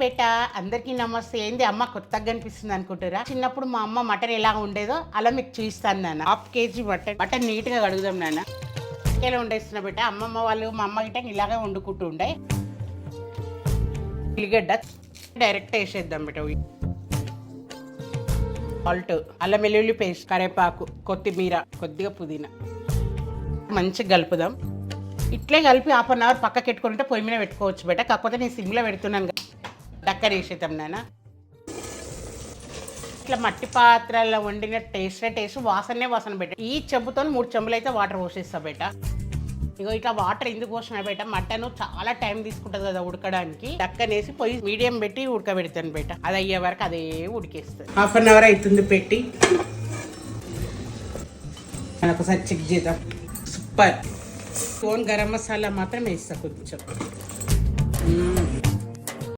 బేటా, అందరికీ నమస్తే. ఏంది అమ్మ కొత్తగా కనిపిస్తుంది అనుకుంటారా? చిన్నప్పుడు మా అమ్మ మటన్ ఎలా ఉండేదో అలా మీకు చూస్తాను నాన్న. 1/2 kg మటన్ నీట్గా కడుగుదాం నాన్న. ఇలా వండేస్తున్నా బేట. అమ్మమ్మ వాళ్ళు మా అమ్మ గిట్ట ఇలాగే వండుకుంటూ ఉండే. ఉల్లిగడ్డ డైరెక్ట్ వేసేద్దాం బేట. సాల్ట్, అల్లం వెల్లుల్లి పేస్ట్, కరివేపాకు, కొత్తిమీర, కొద్దిగా పుదీనా మంచిగా కలుపుదాం. ఇట్లే కలిపి 1/2 అవర్ పక్కకి పెట్టుకుంటే పొయ్యి మీద పెట్టుకోవచ్చు బేట. కాకపోతే నేను సిమ్లో పెడుతున్నాను కదా, డక్కర్ వేసేద్దాం నాన్న. ఇట్లా మట్టి పాత్రలో వండిన టేస్ట్ వాసనే వాసన బేట. ఈ చెంబుతో 3 చెంబులు అయితే వాటర్ పోసేస్తా బేట. ఇగో ఇట్లా వాటర్ ఎందుకు పోసినా బేట, మటన్ చాలా టైం తీసుకుంటుంది కదా ఉడకడానికి. డక్కనేసి పొయ్యి మీడియం పెట్టి ఉడకబెడతాను బేట. అది అయ్యే వరకు అదే ఉడికేస్తుంది. 1/2 అవర్ అవుతుంది పెట్టి. ఒకసారి చెక్ చేద్దాం. సూపర్. గరం మసాలా మాత్రం వేస్తా కొంచెం.